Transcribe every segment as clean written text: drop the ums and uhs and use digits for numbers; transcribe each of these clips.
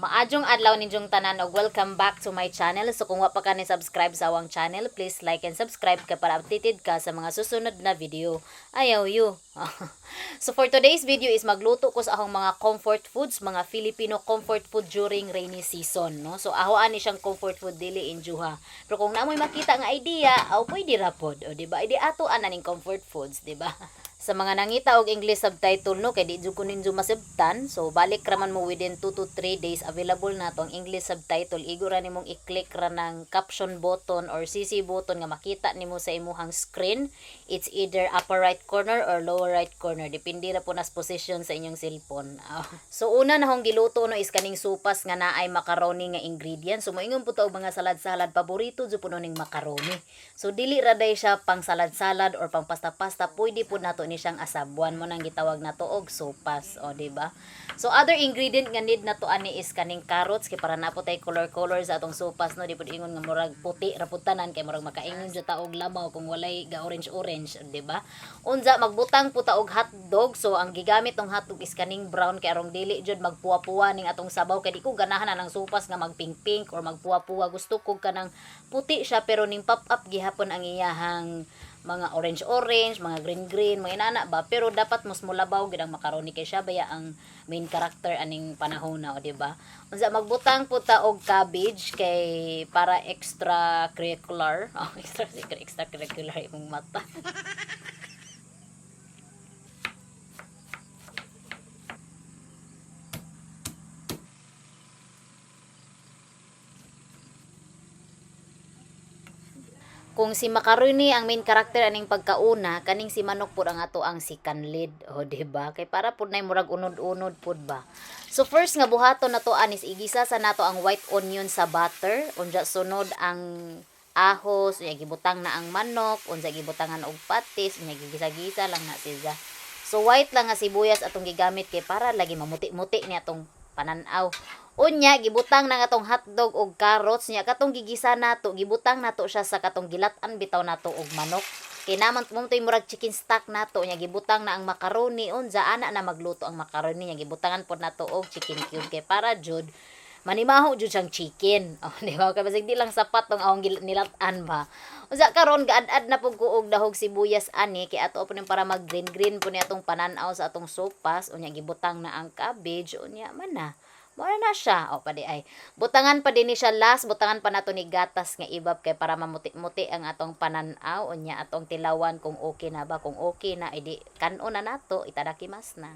Maadjong adlaw ninyong tanan og welcome back to my channel. So kung wa pa ka ni subscribe sa awang channel, please like and subscribe ka para updated ka sa mga susunod na video. Ayaw you. So for today's video is magluto ko sa akong mga comfort foods, mga Filipino comfort food during rainy season, no? So ahoan ni siyang comfort food dili injuha. Pero kung namoy makita nga idea, aw pwede ra pod, o di ba? Idi ato ana ning comfort foods, di ba? Sa mga nangita og English subtitle no kay di jud ko ninyo masabtan, so balik raman mo within 2 to 3 days available na tong English subtitle. Igo ra nimong i-click ra ng caption button or CC button nga makita nimo sa imuhang screen. It's either upper right corner or lower right corner, depende ra po nas position sa inyong cellphone. So una na hong giluto no is kaning supas nga naay macaroni nga ingredients. So moingon po ta og mga salad-salad, paborito jud puno ning macaroni. So dili ra day siya pang salad-salad or pang pasta-pasta, pwede po nato ni siyang asabuan mo nang gitawag nato og sopas, o di ba? So other ingredient nga need nato ani is kaning carrots kay para napo tay color sa atong sopas, no? Di pud ingon nga murag puti ra pud tanan kay murag makaingon jud ta og lamaw kung walay ga orange, di ba? Unsa magbutang pud ta og hotdog. So ang gigamit tong hotdog is kaning brown kay arong dili jud magpuwa-puwa ning atong sabaw kay di ko ganahan na ng sopas nga magpink-pink or magpuwa-puwa. Gusto ko kanang puti siya pero ning pop-up gihapon ang iyahang mga orange, mga green, mga inana ba, pero dapat mas mulabaw gid ang macaroni kay siya baya ang main character aning panahon na, o di ba? Unsa magbutang po ta og cabbage kay para extracurricular, extracurricular imong mata. Kung si macaroni ang main character aning pagkauna, kaning si manok pud ang ato ang second lead, o di ba? Kay para pud nay murag unod-unod pud ba. So first nga buhaton nato anis igisa sa nato ang white onion sa butter, unja sunod ang ahos, unya gibutang na ang manok, unsa gibutangan og patis, unya gigisa-gisa lang na siya. So white lang nga sibuyas atong gigamit kay para lagi mamuti-muti ni atong pananaw. Unya gibutang na atong hotdog og carrots, nya katong gigisa nato gibutang nato siya sa katong gilat-an bitaw nato og manok. Kay naman mumtoy murag chicken stock nato, nya gibutang na ang macaroni, unsa ana na magluto ang macaroni, nya gibutangan pod nato og chicken cube kay para jud manimaho jud siyang chicken. Oh, di ba? Kay basig di lang sapat tong ahong nilat-an ba. Unsa karon gaad-ad na pug ko og dahog sibuyas ani kay ato po para mag green po ni atong pananaw sa atong sopas, unya gibutang na ang cabbage, unya man na. Mo na siya. O pa di ay. Butangan pa din ni siya last, butangan pa nato ni gatas nga ibab kay para mamuti-muti ang atong pananaw unya atong tilawan kung okay na ba. Kung okay na, edi kanon na nato, itadakimasu na.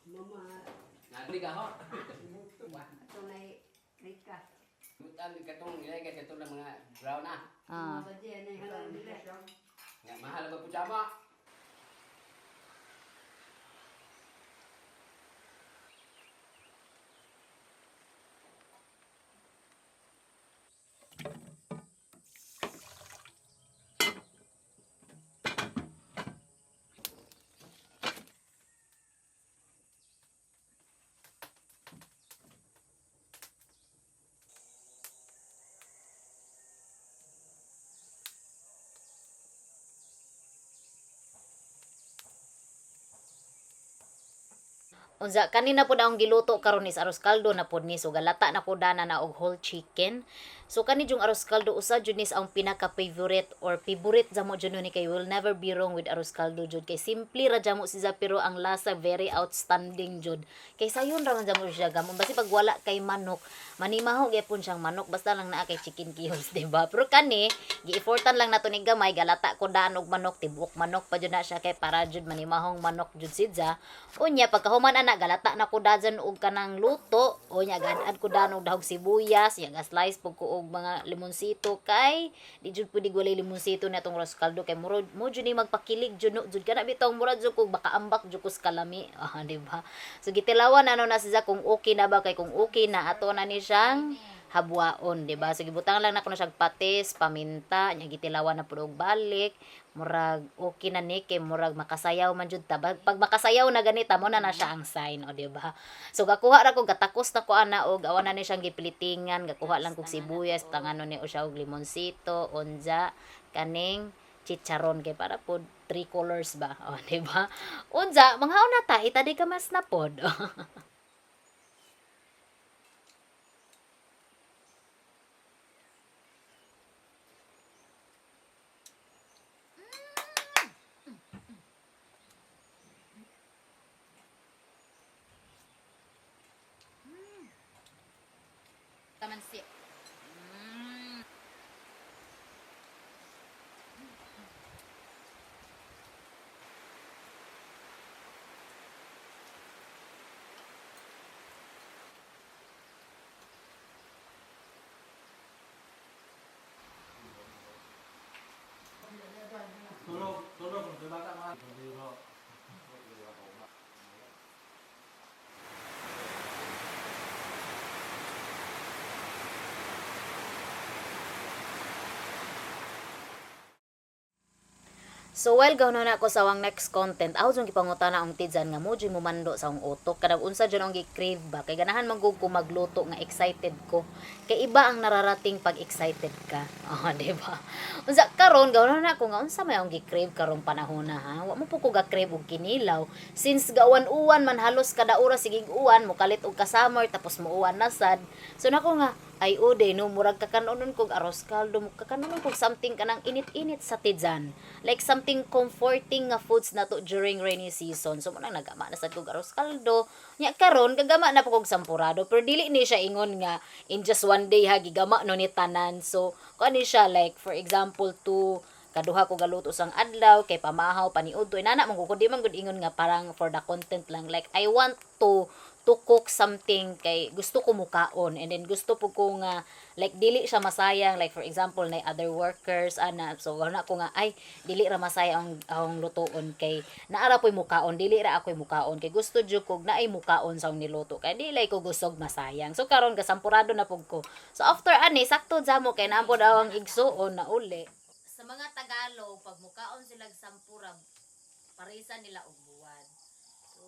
Mama, Nanti ka ho. tunay Rika. Butan katong nilay kay katong ng mga brown na. Ah. Mga badya na halal nila. Nga mahal ba po sama? Unsa kanina pud akong giluto karon is arroz caldo na pud ni so galata na ko dana na og whole chicken. So kani jung arroz caldo usa jud ni ang pinaka favorite or favorite jamo jud ni kay will never be wrong with arroz caldo jud kay simple ra jamo siya pero ang lasa very outstanding jud. Kay sayon ra man jamo siya gamon basi pag wala kay manok manimaho gyapon siyang manok basta lang naa kay chicken cubes di ba? Pero kani gi-effortan lang nato ni gamay galata ko daan og manok tibuok manok pa jud na siya kay para jud manimahong manok jud sidya. Unya pagkahuman ana galata na ko dadan og kanang luto unya gad ko dan og dahog sibuyas ya slice pug ko og mga limonsito kay di jud pud walay limonsito na tong arroz caldo kay mo jud ni magpakilig jud no jud kana bitong murad jud kog baka ambak jud ko sa kalami di ba so gitilawan ano na siya kung okay na ba kay kung okay na ato na ni siyang habwaon di ba so gibutang lang nako na siyang patis paminta nya gitilawan na pud og balik murag okay na ni kay murag makasayaw man jud ta pag makasayaw na ganita mo na siya ang sign o di ba so gakuha ra ko gatakos na ko ana og awan na ni siyang gipilitingan gakuha lang kog sibuyas tanganon ni siya og limonsito unja kaning chicharon kay para pod three colors ba o di ba unja manghaon na ta itadi ka mas na pod tamansi. Tulog kung bata mga biro. So while gawon na ako sa awang next content, ako jung gipangutana ang tidsan nga mo jud mo mando sa akong utok kanang unsa jud ang gi-crave ba kay ganahan man gud ko magluto nga excited ko. Kay iba ang nararating pag excited ka. Di ba? Unsa karon gawon na ako nga unsa may akong gi-crave karong panahon na ha. Wa mo po ko ga-crave og kinilaw since gawan-uwan man halos kada oras sigig uwan mo kalit og ka-summer tapos mo uwan na sad. So nako nga ay ude no murag kakanonon kog arroz caldo mo kakanonon kog something kanang init-init sa tidsan like something comforting nga foods nato during rainy season so mo nang nagama na sad kog arroz caldo nya karon gagama na po kog sampurado pero dili ni siya ingon nga in just one day ha gigama no ni tanan so kani siya like for example to kaduha ko galuto sang adlaw kay pamahaw paniud to inana man ko di man gud ingon nga parang for the content lang like I want to cook something kay gusto ko mukaon and then gusto po ko nga like dili siya masayang like for example na other workers ana so na ko nga ay dili ra masayang ang lutoon kay naara po'y mukaon dili ra ako'y mukaon kay gusto jud kog naay mukaon sa niluto kay dili ko gusog masayang so karon gasampurado na pug ko so after ani sakto jamo kay naampo daw ang igsuon na uli sa mga Tagalog pag mukaon sila sampura parisan nila og buwan So,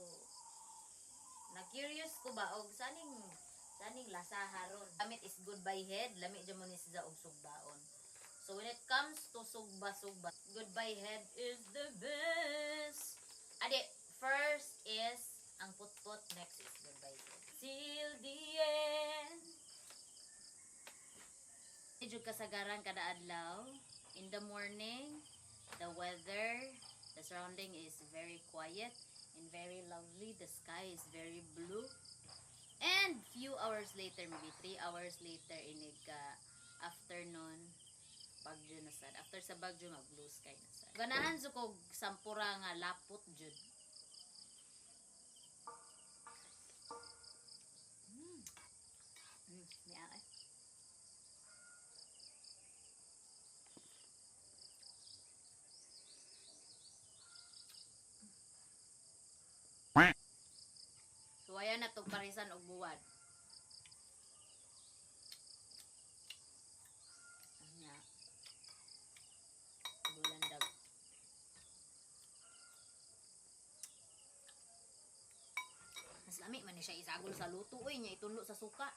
na-curious ko ba og saning lasaha ron. Lamit is goodbye head, lamit dyan mo ni siya og sugbaon. So when it comes to sugba, goodbye head is the best. Ade, first is ang putput, next is goodbye head. Till the end. Medyo kasagaran kada adlaw. In the morning, the weather, the surrounding is very quiet and very lovely. The sky is very blue. And few hours later, maybe 3 hours later, inig afternoon, bagyo na sad. After sa bagyo, mag blue sky na sad. Ganahan so kog sampura nga lapot jud. May ay. So ayan na tong parisan og buwad. Anya. Bulandag. Mas lami man ni siya isagol sa luto oy nya itunlo sa suka.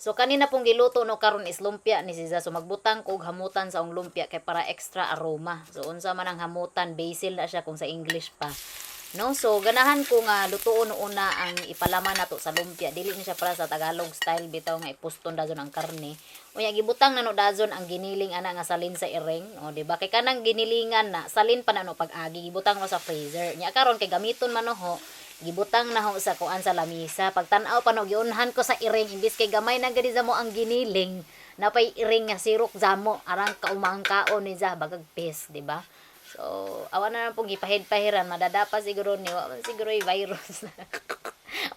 So kanina pong giluto no karon is lumpia ni siya. So magbutang kog hamutan sa ong lumpia kay para extra aroma. So unsa man ang hamutan, basil na siya kung sa English pa. No, so ganahan ko nga lutuon una ang ipalaman nato sa lumpia. Dili ni siya para sa Tagalog style bitaw nga ipuston dazon ang karne. Unya gibutang nano dazon ang giniling ana nga salin sa ireng. O di ba kay kanang ginilingan na salin pa nano pag-agi gibutang mo sa freezer. Nya karon kay gamiton man no ho. Gibutang na ho sa kuan sa lamisa. Pagtan-aw pa no giunhan ko sa ireng imbis kay gamay na gadi mo ang giniling. Napay ireng nga sirok zamo arang kaumang kaon ni za bagag pes, di ba? So, awan na lang pong ipahid-pahiran. Madadapa siguro ni. Siguro yung virus.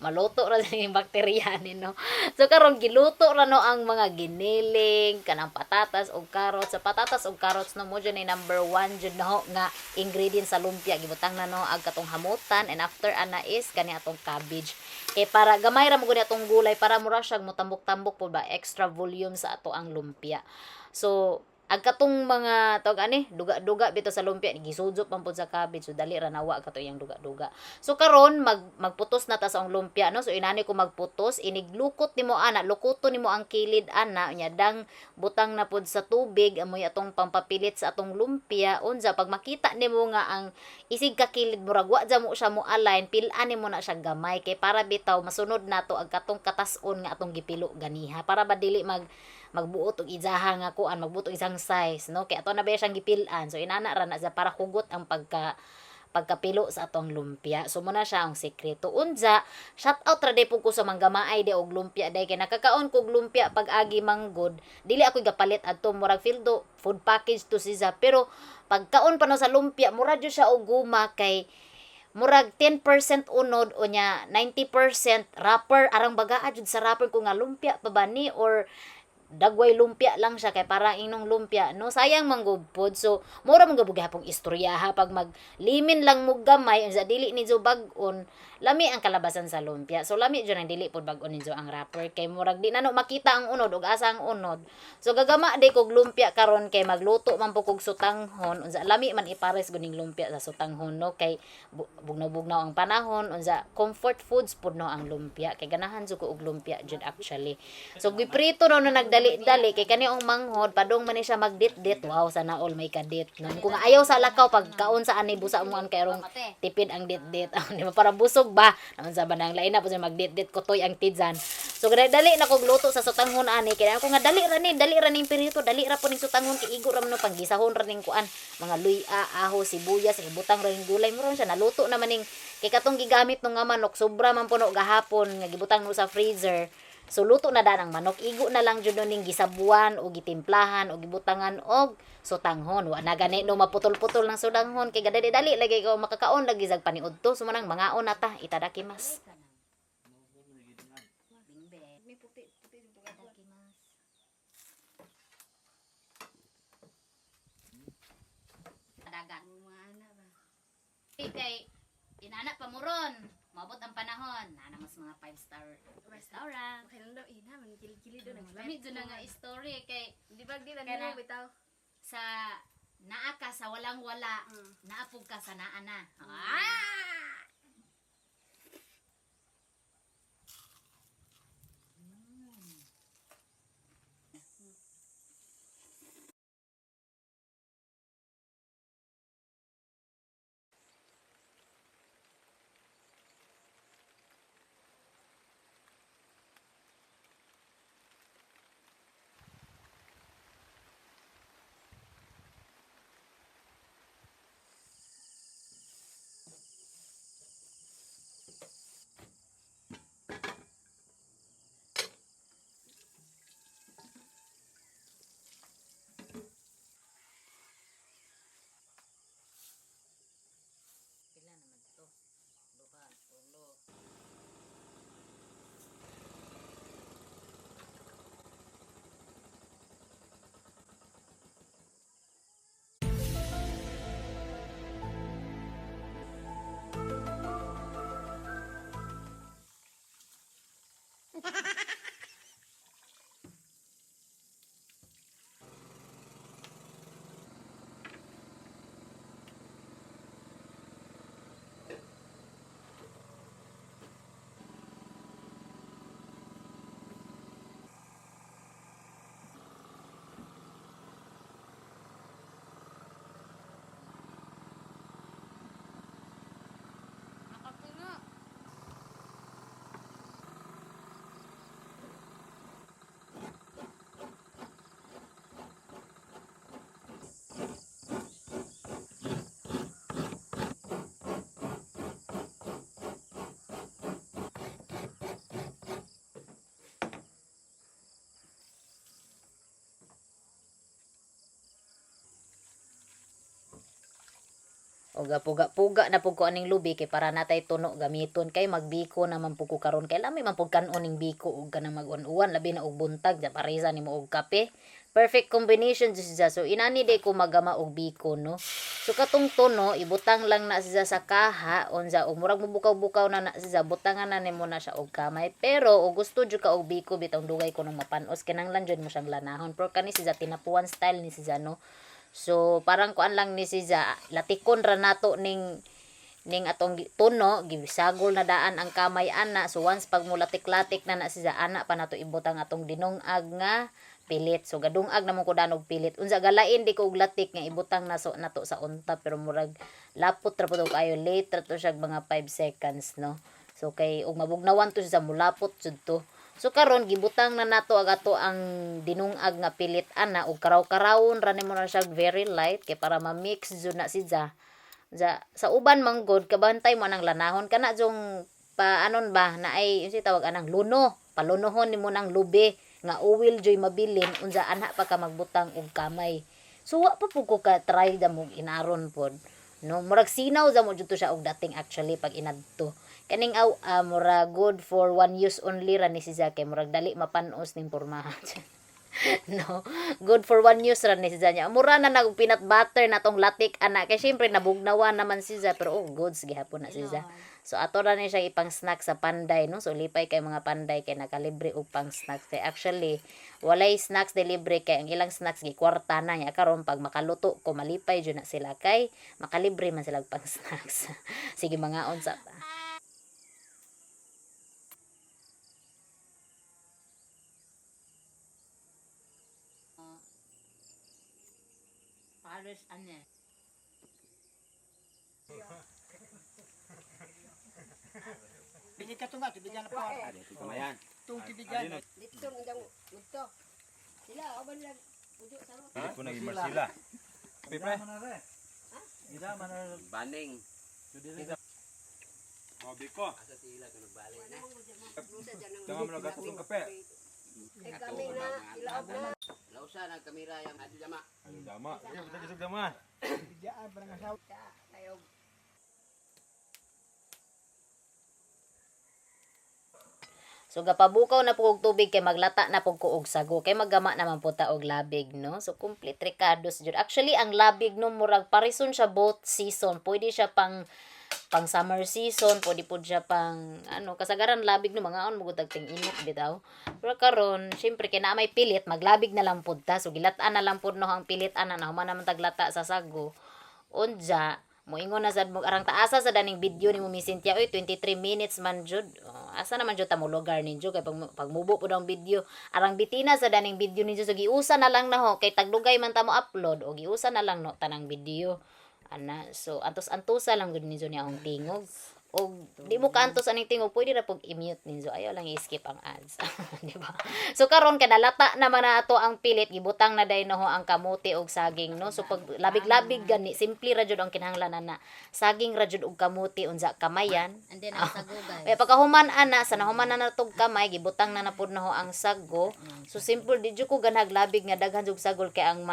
Maluto ra sa yung bakterya ni, no? So, karon giluto ra no ang mga giniling, kanang patatas o carrots. Sa patatas o carrots, no, mo dyan ay number 1 dyan no, nga ingredient sa lumpia. Gibutang na no, ag katong hamutan. And after ana is, kani atong cabbage. Para gamay ra mo gani atong gulay, para mura siyang mutambok-tambok po ba, extra volume sa ato ang lumpia. So, agkatong mga tawag ani duga-duga bito sa lumpia gisudso pampud sa cabbage so dali ra nawa kato yang duga-duga. So karon magputos na ta sa ang lumpia no. So inani ko magputos, iniglukot nimo ana, lukuton nimo ang kilid ana nya dang butang na pud sa tubig amoy atong pampapilit sa atong lumpia unsa pag makita nimo nga ang isig ka kilid murag wa ja mo siya mo align, pil-an nimo na siya gamay kay para bitaw masunod nato ang katong katas-on nga atong gipilo ganiha para ba dili magbuot og izaha nga kuan, magbuot og isang size no kay ato na ba siyang gipil-an. So inana ra na sa para hugot ang pagkapilo sa atong lumpia. So muna siya ang sekreto. Unsa, shout out ra day po ko sa manggamaay de og lumpia day kay nakakaon kog lumpia pag agi manggod. Dili ako gapalit adto murag fildo food package to siya pero pagkaon pa no sa lumpia mura jud siya og guma kay murag 10% unod o nya 90% wrapper arang bagaa jud sa wrapper ko nga lumpia pa ba ni or dagway lumpia lang siya kay para inong lumpia no sayang manggubpod. So mura man gabug hapong istorya ha pag maglimin lang mo gamay sa dili ni zo bag-on lami ang kalabasan sa lumpia. So lami jud ang dili pod bag-o ninyo ang wrapper kay murag di na no makita ang unod ug asa ang unod. So gagama di kog lumpia karon kay magluto man po kog sutanghon unsa lami man ipares guning lumpia sa sutanghon no kay bugnaw-bugnaw ang panahon unsa comfort foods pod no ang lumpia kay ganahan jud ko og lumpia jud actually. So giprito no nagdali-dali kay kani ang manghod padung man ni siya magdit-dit. Wow, sana all may kadit no. Kung ayaw sa lakaw pagkaon sa ani busa mo ang kayrong tipid ang dit-dit. Di ba para busog ba? Naman sa banang lain na po siya magdit-dit kotoy ang tidsan. So dali na kog luto sa sutanghon ani kay ako nga dali ra ning pirito, dali ra po ning sutanghon kay igo ra man panggisahon ra ning kuan mga luya, aho, sibuyas, ibutang ra ning gulay mo ron siya naluto naman ning kay katong gigamit nung nga manok sobra man puno gahapon nga gibutang no sa freezer. So luto na dan ang manok, igo na lang jud ning gisabuan o gitimplahan o gibutangan og sutanghon. Wa na gani no maputol-putol ng sutanghon kay dali lagi ko makakaon lagi zag paniudto sumanang mangaon na ta itadakimas. Dagat. Kay inana pamuron. Maabot ang panahon. Nana mas mga 5-star restaurant. Kailan daw ina man kili-kili do nag Lamig dyan na nga story kay di ba di lang Kana- mo bitaw. sa naa ka sa walang wala, naapog ka sa naa na. Pila naman to? Duha, tulo. Nakapuno. O puga na pug ko aning lubi kay para natay tuno gamiton kay magbiko naman pug ko karon kay lami man pug kanon ning biko ug kanang mag-uwan labi na og buntag ja parisa nimo og kape. Perfect combination siya. So inani day ko magama og biko no. So katong tuno ibutang lang na siya sa kaha unsa og murag mubukaw-bukaw na siya butangan na nimo na siya og kamay. Pero og gusto jud ka og biko bitong dugay ko nang mapanos kinanglan jud mo siyang lanahon. Pero kani siya tinapuan style ni siya no. So parang kuan lang ni siya latikon ra nato ning atong tuno gibisagol na daan ang kamay ana. So once pag mulatik-latik na siya ana pa nato ibutang atong dinungag nga pilit. So gadungag namon ko danog pilit. Unsa galain di ko og latik nga ibutang nato sa unta pero murag lapot ra pud kayo late ra to siya mga 5 seconds no. So kay og mabugnawan to siya mulapot jud to. So karon gibutang na nato agato ang dinungag nga pilit ana ug karaw-karawon ra nimo na siya very light kay para ma-mix jud na siya. Sa uban manggod kabantay mo nang lanahon kana jong paanon ba na ay unsa tawag anang luno. Palunohon nimo nang lubi nga uwil joy mabilin unsa ana pa ka magbutang og kamay. So wa pa pud ko ka try da mo inaron pod. No, murag sinaw za mo jud to siya og dating actually pag inadto. Kaning mura good for one use only ra ni siya kay murag dali mapanos ning pormahan. No, good for one use ra ni siya nya. Mura na nag peanut butter natong latik ana kay syempre nabugnawan naman siya pero goods gihapon na siya. So ato ra ni siya ipang snack sa panday no. So lipay kay mga panday kay nakalibre og pang snacks. Kay actually walay snacks delivery kay ang ilang snacks gikwarta na niya karon pag makaluto ko malipay jud na sila kay makalibre man sila og pang snacks. Sige mga unsa ta. Pares ane. Bigyan ka tunga, tibigyan na pa. Kamayan. Tung tibigyan. Dito ang dito. Sila oban lang ujo sa ro. Hindi po naging Marsila. Pipre. Ida man na Baning. Oh, biko. Asa sila kung nagbalik na. Tama mo na gato ng kape. Kami na ilaog na. Lausa na kamera yang adu jama. Ayo dama. Ayo kita kisog dama. Bigyan pa ng asawa. Kayo So gapabukaw na pug tubig kay maglata na pug kuog sago kay maggama naman po ta og labig no. So complete ricados jud. Actually ang labig no murag parison siya both season. Pwede siya pang summer season, pwede po siya pang kasagaran labig no mga on mugud tagting init bitaw. Pero karon syempre kay na may pilit maglabig na lang pud ta. So gilat-an na lang pud no ang pilit ana na human naman taglata sa sago. Unja moingon na sad mo arang taasa sa daning video ni mo Miss Cynthia oy 23 minutes man jud. Asa naman jud ta mo lugar ninyo kay pag mubo po ang video arang bitina sa daning video ninyo so giusa na lang na ho kay tagdugay man ta mo upload o giusa na lang no tanang video ana. So antos-antosa lang gud ninyo ni akong tingog o di mo kaantos aning tingog pwede ra pug i-mute ninyo ayaw lang i-skip ang ads. Di ba? So karon kadalata naman na ato ang pilit gibutang na day no ho ang kamote og saging no. So pag labig-labig gani simple ra jud ang kinahanglan na saging ra jud og kamote unsa kamayan. And then ang sago guys. Kaya pagkahuman ana sa nahuman na natog kamay gibutang na napud na ho ang sago. So simple di jud ko ganag labig nga daghan jud sagol kay ang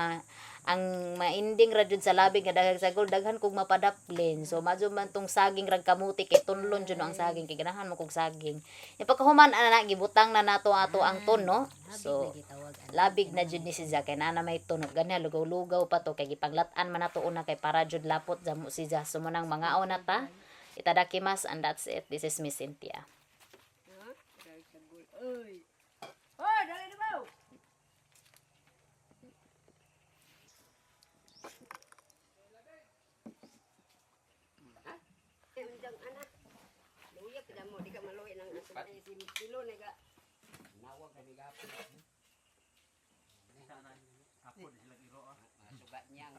mainding ra jud sa labig nga daghang sagol daghan kog mapadaplin. So madyo man tong saging rag kamuti kay tunlon jud no ang saging kay ganahan mo kog saging. Ya pagkahuman ana gibutang na nato ato ang tono. So labig na jud ni si Zack kay na may tunog gani lugaw-lugaw pa to kay gipanglat-an man nato una kay para jud lapot jamo si Zack. So munang mga na ta. Itadakimasu and that's it. This is Miss Cynthia. Oy. Oy, dali na mo. Undang anak. Luya kada mo di ka maluya nang asa si kilo na ga. Nawag kami gapon. Hapon sila iro ah. Sugat niyang.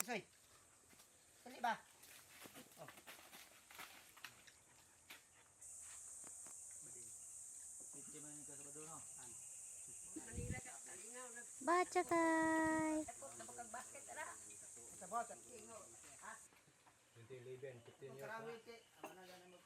Isay. Dali ba? Baca kay. Sa bawat. Hindi liben, 15 years. Karami kay ano na ganun mo.